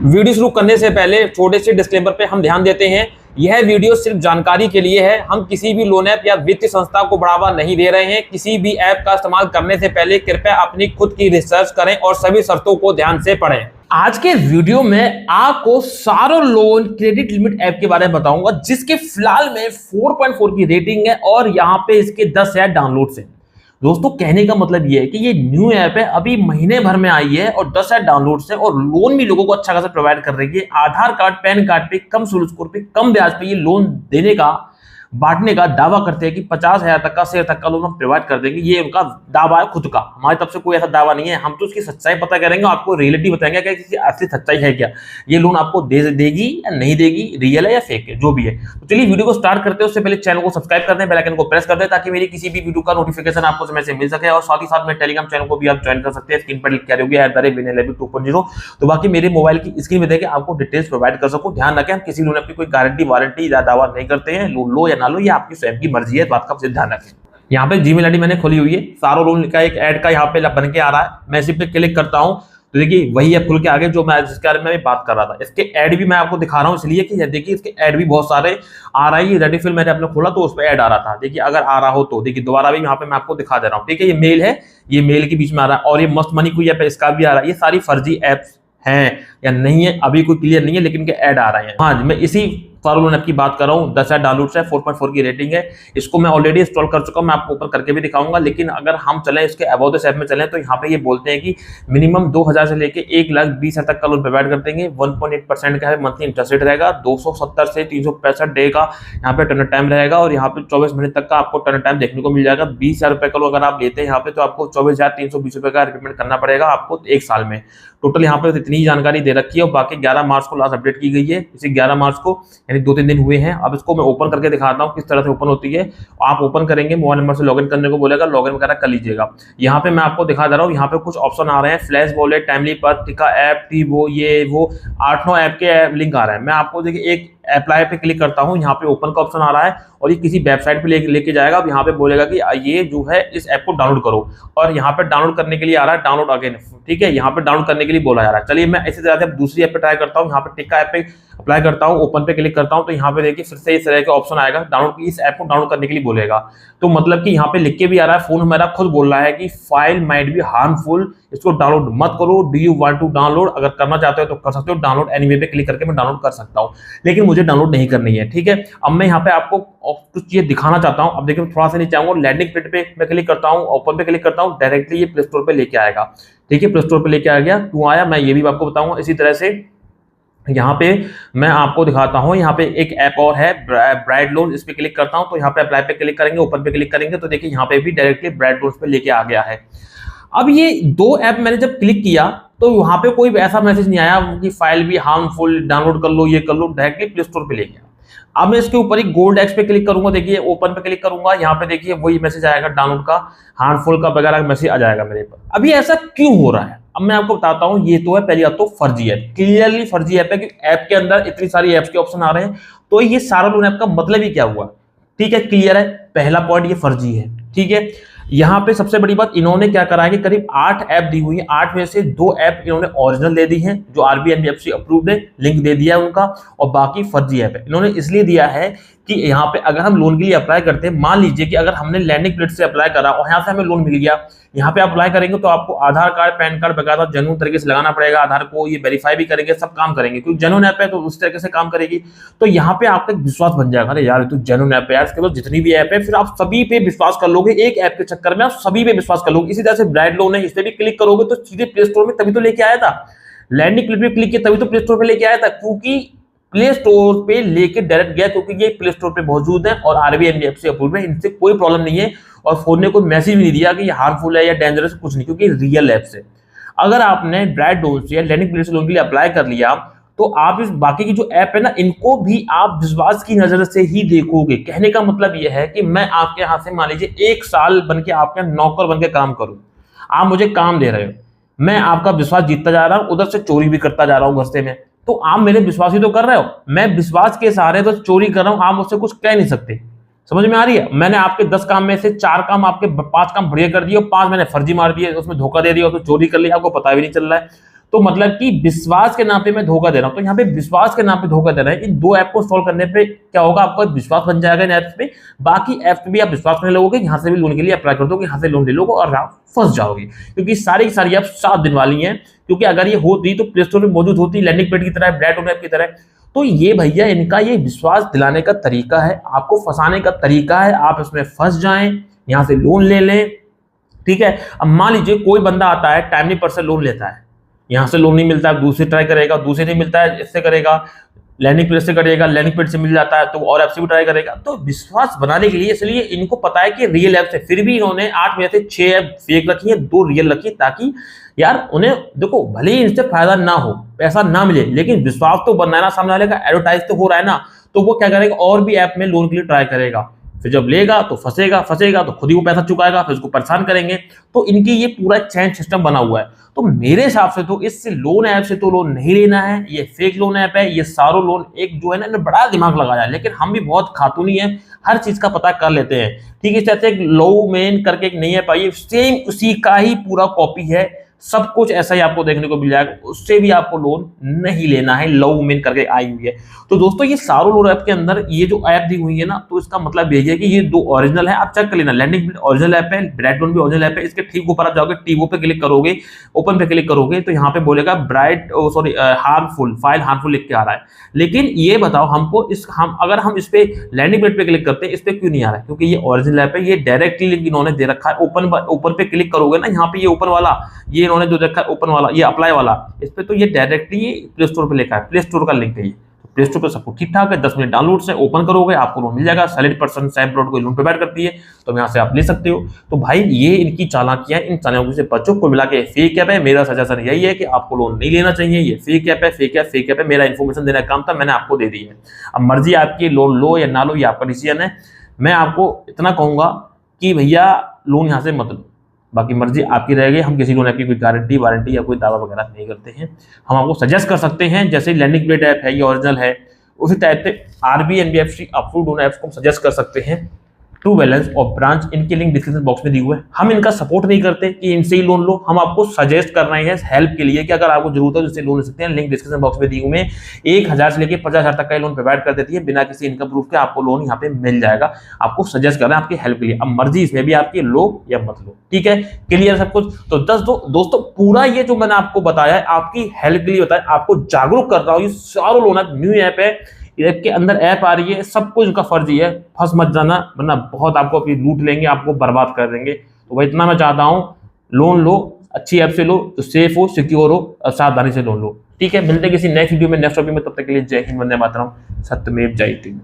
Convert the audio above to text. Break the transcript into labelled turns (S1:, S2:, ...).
S1: Video शुरू करने से पहले छोटे से डिस्क्लेमर पे हम ध्यान देते हैं। यह वीडियो सिर्फ जानकारी के लिए है। हम किसी भी लोन ऐप या वित्तीय संस्था को बढ़ावा नहीं दे रहे हैं। किसी भी ऐप का इस्तेमाल करने से पहले कृपया अपनी खुद की रिसर्च करें और सभी शर्तों को ध्यान से पढ़ें। आज के वीडियो में आपको सारो लोन क्रेडिट लिमिट ऐप के बारे में बताऊंगा, जिसके फिलहाल में 4.4 की रेटिंग है और यहाँ पे इसके 10 ऐप डाउनलोड है। दोस्तों, कहने का मतलब ये है कि ये न्यू ऐप है, अभी महीने भर में आई है और 10 ऐप डाउनलोड है और लोन भी लोगों को अच्छा खासा प्रोवाइड कर रही है। आधार कार्ड, पैन कार्ड पे कम सिबिल स्कोर पे कम ब्याज पे ये लोन देने का, बांटने का दावा करते हैं कि 50,000 तक का शेयर तक का लोन हम प्रोवाइड कर देंगे। ये उनका दावा है खुद का, हमारी तरफ से कोई ऐसा दावा नहीं है। हम तो उसकी सच्चाई पता करेंगे, आपको रियलिटी बताएंगे कि इसकी असली सच्चाई है क्या, ये लोन आपको देगी या नहीं देगी, रियल है या फेक है, जो भी है। तो चलिए वीडियो को स्टार्ट करते हैं। उससे पहले चैनल को सब्सक्राइब कर दें, बेल आइकन को प्रेस कर दें ताकि मेरी किसी भी वीडियो का नोटिफिकेशन आपको समय से मिल सके। और साथ ही साथ में टेलीग्राम चैनल को भी आप ज्वाइन कर सकते हैं, स्क्रीन पर क्लिक कर होगी @winelevi 2.0। तो बाकी मेरे मोबाइल की स्क्रीन में देके आपको डिटेल्स प्रोवाइड कर सकूं। ध्यान रखें, हम किसी लोन की कोई गारंटी वारंटी या दावा नहीं करते हैं। लोन लो या ना लो, ये आपकी स्वयं की मर्जी है, बात का सिर्फ ध्यान रखें। यहाँ पे जीमेल आईडी मैंने खोली हुई है, सारो लोन का एक ऐड का यहाँ पे बन के आ रहा है। मैं इसी पे क्लिक करता हूँ तो देखिए वही ऐप खुल के आगे जो मैं जिसके बारे में बात कर रहा था। इसके ऐड भी मैं आपको दिखा रहा हूँ इसलिए कि देखिए इसके ऐड भी बहुत सारे आ रहा है। ये रेडी फिल मैंने अपने खोला तो उस पर ऐड आ रहा था। देखिए अगर आ रहा हो तो देखिए दोबारा भी यहाँ पे मैं आपको दिखा दे रहा हूँ। ठीक है, ये मेल है, ये मेल के बीच में आ रहा है। और ये मस्त मनी कोई ऐप है, इसका भी आ रहा है। ये सारी फर्जी ऐप्स हैं या नहीं है अभी कोई क्लियर नहीं है, लेकिन के ऐड आ रहे हैं। हाँ, मैं इसी सारो लोन ऐप की बात कर रहा हूँ। 10 ऐप डाउनलोड है, 4.4 की रेटिंग है। इसको मैं ऑलरेडी इंस्टॉल कर चुका हूँ, मैं आपको ऊपर करके भी दिखाऊंगा। लेकिन अगर हम चलें इसके अबाउट दिस ऐप में चलें तो यहाँ पे ये बोलते हैं कि मिनिमम 2,000 से लेके 1,20,000 तक का लोन प्रोवाइड कर देंगे। 1.8% का है मंथली इंटरेस्ट रेट रहेगा। 270 से 365 डे का यहाँ पे टर्न टाइम रहेगा और यहाँ पे 24 मिनट तक का आपको टर्न टाइम देखने को मिल जाएगा। 20,000 रुपए का लोन अगर आप लेते हैं यहाँ पे तो आपको 24,320 रुपए का रिपेमेंट करना पड़ेगा आपको 1 साल में। टोटल यहाँ पे इतनी जानकारी दे रखी है और बाकी 11 मार्च को लास्ट अपडेट की गई है। इसी 11 मार्च को यानी 2-3 दिन हुए हैं। अब इसको मैं ओपन करके दिखाता हूँ किस तरह से ओपन होती है। आप ओपन करेंगे, मोबाइल नंबर से लॉगिन करने को बोलेगा, लॉगिन वगैरह कर लीजिएगा। यहाँ पे मैं आपको दिखा दे रहा हूँ, यहाँ पे कुछ ऑप्शन आ रहे हैं, फ्लैश वॉलेट, टाइमली पर, टिका ऐप, वो ये वो 8-9 ऐप के लिंक आ रहे हैं। मैं आपको देखिए एक अप्लाई पे क्लिक करता हूँ, यहाँ पे ओपन का ऑप्शन आ रहा है और ये किसी वेबसाइट पे लेके जाएगा। अब यहाँ पे बोलेगा कि ये जो है इस ऐप को डाउनलोड करो और यहाँ पे डाउनलोड करने के लिए आ रहा है डाउनलोड अगेन। ठीक है, यहाँ पे डाउनलोड करने के लिए बोला जा रहा है। चलिए मैं इसी तरह से दूसरी ऐप पे ट्राई करता हूँ। यहाँ पे टिक्का ऐप पे अप्लाई करता हूँ, ओपन पे क्लिक करता हूँ तो यहाँ पे देखिए फिर से इस तरह का ऑप्शन आएगा, डाउनलोड, इस ऐप को डाउनलोड करने के लिए बोलेगा। तो मतलब कि यहाँ पे लिख के भी आ रहा है, फोन हमारा खुद बोल रहा है कि फाइल माइट बी हार्मफुल, इसको डाउनलोड मत करो। Do you want to download, अगर करना चाहते हो तो कर सकते हो। डाउनलोड एनीवे पे क्लिक करके मैं डाउनलोड कर सकता हूँ, लेकिन मुझे डाउनलोड नहीं करनी है। ठीक है, अब मैं यहाँ पे आपको कुछ चीजें दिखाना चाहता हूँ। अब देखिए थोड़ा सा नीचे आऊंगा, लैंडिंग पेज पे मैं क्लिक करता हूँ, ओपन पे क्लिक करता हूँ, डायरेक्टली ये प्ले स्टोर पे लेके आएगा। ठीक है, प्ले स्टोर पे लेके आ गया। क्यों आया मैं ये भी आपको बताऊंगा। इसी तरह से यहाँ पे मैं आपको दिखाता हूँ, यहाँ पे एक ऐप और है ब्राइट लोन, इस पे क्लिक करता हूँ तो यहाँ पे अप्लाई पे क्लिक करेंगे, ओपन पे क्लिक करेंगे तो देखिए यहाँ पे भी डायरेक्टली ब्राइट लोन पे लेके आ गया है। अब ये 2 ऐप मैंने जब क्लिक किया तो वहां पे कोई ऐसा मैसेज नहीं आया कि फाइल भी हार्मफुल, डाउनलोड कर लो, ये कर लो, डायरेक्टली प्ले स्टोर पे ले गया। अब मैं इसके ऊपर ही गोल्ड एक्स पे क्लिक करूंगा, देखिए ओपन पे क्लिक करूंगा, यहाँ पे देखिए वही मैसेज आएगा, डाउनलोड का हार्मफुल का वगैरह मैसेज आ जाएगा मेरे पर। अभी ऐसा क्यों हो रहा है अब मैं आपको बताता हूँ। ये तो है पहली बात तो फर्जी ऐप, क्लियरली फर्जी ऐप है कि ऐप के अंदर इतनी सारी ऐप्स के ऑप्शन आ रहे हैं। तो ये सारा लोन ऐप का मतलब ही क्या हुआ? ठीक है, क्लियर है, पहला पॉइंट ये फर्जी है। ठीक है, यहाँ पे सबसे बड़ी बात इन्होंने क्या करा है कि करीब 8 ऐप दी हुई है, 8 में से 2 ऐप इन्होंने ओरिजिनल दे दी हैं जो आरबीआई एनबीएफसी अप्रूव्ड है, लिंक दे दिया है उनका, और बाकी फर्जी ऐप है। इन्होंने इसलिए दिया है कि यहाँ पे अगर हम लोन के लिए अप्लाई करते हैं, मान लीजिए कि अगर हमने लैंडिंग प्लेट से अप्लाई करा और यहाँ से हमें लोन मिल गया, यहाँ पे अप्लाई करेंगे तो आपको आधार कार्ड, पैन कार्ड वगैरह जेन्युइन तरीके से लगाना पड़ेगा, आधार को ये वेरीफाई भी करेंगे, सब काम करेंगे, क्योंकि जेन्युइन ऐप है तो उस तरीके से काम करेगी। तो यहाँ पे आपका विश्वास बन जाएगा, अरे यार तो जेन्युइन ऐप है यार, इसके बाद जितनी भी ऐप है फिर आप सभी पे विश्वास कर लोगे, एक ऐप के चक्कर में आप सभी पे विश्वास कर लोगे। इसी तरह से ब्राइट लोन है, इस पे भी क्लिक करोगे तो सीधे प्ले स्टोर में तभी तो लेके आया था, लैंडिंग प्लेट पे क्लिक किया तभी तो प्ले स्टोर पे लेके आया था, क्योंकि प्ले स्टोर पे लेके डायरेक्ट गया, क्योंकि ये प्ले स्टोर पे मौजूद है और आरबीआई एनबीएफसी अप्रूव्ड है, इनसे कोई प्रॉब्लम नहीं है। और फोन ने कोई मैसेज भी नहीं दिया कि ये हार्मफुल है या डेंजरस, कुछ नहीं, क्योंकि रियल ऐप से अगर आपने ब्राइट लोन से या लैंडिंग प्लेट से लोन के लिए अप्लाई कर लिया तो आप इस बाकी की जो ऐप है ना, इनको भी आप विश्वास की नजर से ही देखोगे। कहने का मतलब यह है कि मैं आपके हाथ से मान लीजिए 1 साल बन के आपके नौकर बन के काम करूं, आप मुझे काम दे रहे हो, मैं आपका विश्वास जीतता जा रहा हूं, उधर से चोरी भी करता जा रहा हूं घर से मैं, तो आप मेरे विश्वास ही तो कर रहे हो। मैं विश्वास के सहारे तो चोरी कर रहा हूं, आप मुझसे कुछ कह नहीं सकते। समझ में आ रही है? मैंने आपके 10 काम में से 4 काम, आपके 5 काम बढ़िया कर दिए और 5 मैंने फर्जी मार दिए, उसमें धोखा दे दिया, तो चोरी कर लिया, आपको पता भी नहीं चल रहा है। तो मतलब कि विश्वास के नाम पे मैं धोखा दे रहा हूं। तो यहाँ पे विश्वास के नाम पे धोखा दे रहा है। इन दो ऐप को इंस्टॉल करने पे क्या होगा, आपका विश्वास बन जाएगा इन ऐप्स पे, बाकी ऐप पे भी आप विश्वास करने लगोगे, यहाँ से भी लोन के लिए अप्लाई कर दोगे, यहाँ से लोन ले लोगे और आप फंस जाओगे, क्योंकि सारी की सारी ऐप 7 दिन वाली हैं। क्योंकि अगर ये होती तो प्ले स्टोर में मौजूद होती, लैंडिंग पेज की तरह, ब्राइटन ऐप की तरह। तो ये भैया इनका ये विश्वास दिलाने का तरीका है, आपको फंसाने का तरीका है, आप इसमें फंस जाएं, यहाँ से लोन ले लें। ठीक है, अब मान लीजिए कोई बंदा आता है, टाइमली पर से लोन लेता है, यहाँ से लोन नहीं मिलता है, दूसरी ट्राई करेगा, दूसरी नहीं मिलता है, इससे करेगा, लैंडिंग पेज से करेगा, लैंडिंग पेज से मिल जाता है तो और ऐप से भी ट्राई करेगा। तो विश्वास बनाने के लिए, इसलिए इनको पता है कि रियल ऐप से, फिर भी इन्होंने 8 में से 6 ऐप फेक रखी है, 2 रियल रखी है, ताकि यार उन्हें देखो भले ही इनसे फायदा ना हो, पैसा ना मिले, लेकिन विश्वास तो बनना है ना, सामने वाले का एडवर्टाइज तो हो रहा है ना, तो वो क्या करेगा, और भी ऐप में लोन के लिए ट्राई करेगा। फिर जब लेगा तो फंसेगा तो खुद ही वो पैसा चुकाएगा, फिर उसको परेशान करेंगे। तो इनकी ये पूरा चैन सिस्टम बना हुआ है। तो मेरे हिसाब से तो इस लोन ऐप से तो लोन नहीं लेना है, ये फेक लोन ऐप है। ये सारों लोन एक जो है ना, इन्होंने बड़ा दिमाग लगाया है, लेकिन हम भी बहुत खातूनी है, हर चीज का पता कर लेते हैं। ठीक है, इस तरह से एक लो मेन करके एक नई ऐप आई है, सेम उसी का ही पूरा कॉपी है, सब कुछ ऐसा ही आपको देखने को मिल जाएगा, उससे भी आपको लोन नहीं लेना है, लव मेन करके आई हुई है। तो दोस्तों ये सारों लोन ऐप के अंदर ये जो ऐप दी हुई है ना, तो इसका मतलब यही है कि ये 2 ओरिजिनल है, आप चेक कर लेना। लैंडिंग पेज ओरिजिनल ऐप है, ब्राइटन भी ओरिजिनल ऐप है। इसके ठीक ऊपर आप जाओगे, टीवो पे क्लिक करोगे, ओपन पे क्लिक करोगे, तो यहाँ पे बोलेगा हार्मफुल फाइल, हार्मफुल लिख के आ रहा है। लेकिन ये बताओ हमको, अगर हम इस पे लैंडिंग पेज पे क्लिक करते हैं, इस पे क्यों नहीं आ रहा है? क्योंकि ये ओरिजिनल ऐप है, ये डायरेक्टली लिंक इन्होंने दे रखा है। ओपन पे क्लिक करोगे ना, यहाँ पे ये ऊपर वाला, ये इन्होंने जो रखा है ओपन वाला, ये अप्लाई वाला, इस पे तो ये डायरेक्टली प्ले स्टोर पे लिखा है, प्ले स्टोर का लिंक है ये। प्ले स्टोर पे सबको ठीक ठाक है, 10 मिनट डाउनलोड से ओपन करोगे, आपको लोन मिल जाएगा। सैलरी पर्सन सैप को लोन प्रोवाइड करती है, तो यहाँ से आप ले सकते हो। तो भाई ये इनकी चालाकियां, इन चालाकियों से बच्चों को मिला के फेक ऐप है। मेरा सजेशन यही है कि आपको लोन नहीं लेना चाहिए, ये फेक ऐप है, फेक ऐप है। मेरा इन्फॉर्मेशन देने का काम था, मैंने आपको दे दी है। अब मर्जी आपकी, लोन लो या ना लो, ये आपका डिसीजन है। मैं आपको इतना कहूंगा कि भैया लोन यहाँ से मत लो, बाकी मर्जी आपकी रहेगी। हम किसी लोन ऐप की कोई गारंटी वारंटी या कोई दावा वगैरह नहीं करते हैं। हम आपको सजेस्ट कर सकते हैं, जैसे लैंडिंग पेज ऐप है, ये ओरिजिनल है, उसी टाइप से RB NBFC approved loan apps को हम सजेस्ट कर सकते हैं। ट्रू बैलेंस और ब्रांच, इनके लिंक डिस्क्रिप्शन बॉक्स में दिए हुए हैं। हम इनका सपोर्ट नहीं करते कि इनसे ही लोन लो, हम आपको सजेस्ट कर रहे हैं हेल्प के लिए कि अगर आपको जरूरत है जिससे लोन ले सकते हैं। लिंक डिस्क्रिप्शन बॉक्स में दिए हुए हैं। 1000 से लेकर 50,000 तक का लोन प्रोवाइड कर देती है, बिना किसी इनकम प्रूफ के आपको लोन यहाँ पे मिल जाएगा। आपको सजेस्ट कर रहे हैं आपकी हेल्प के लिए। अब मर्जी इसमें भी आपकी, लो या मत लो। ठीक है, क्लियर सब कुछ? तो दोस्तों पूरा ये जो मैंने आपको बताया है आपकी हेल्प के लिए बताया, आपको जागरूक कर रहा हूँ। ये सारों लोन ऐप न्यू ऐप है, ऐप के अंदर ऐप आ रही है, सब कुछ उनका फर्जी है, फंस मत जाना, वरना बहुत आपको अभी लूट लेंगे, आपको बर्बाद कर देंगे। तो भाई इतना मैं चाहता हूँ, लोन लो, अच्छी ऐप से लो, तो सेफ हो, सिक्योर हो और सावधानी से लोन लो। ठीक है, मिलते किसी नेक्स्ट वीडियो में, नेक्स्ट टॉपिक में। तब तक के लिए जय हिंद, वंदे मातरम, सत्यमेव जयते।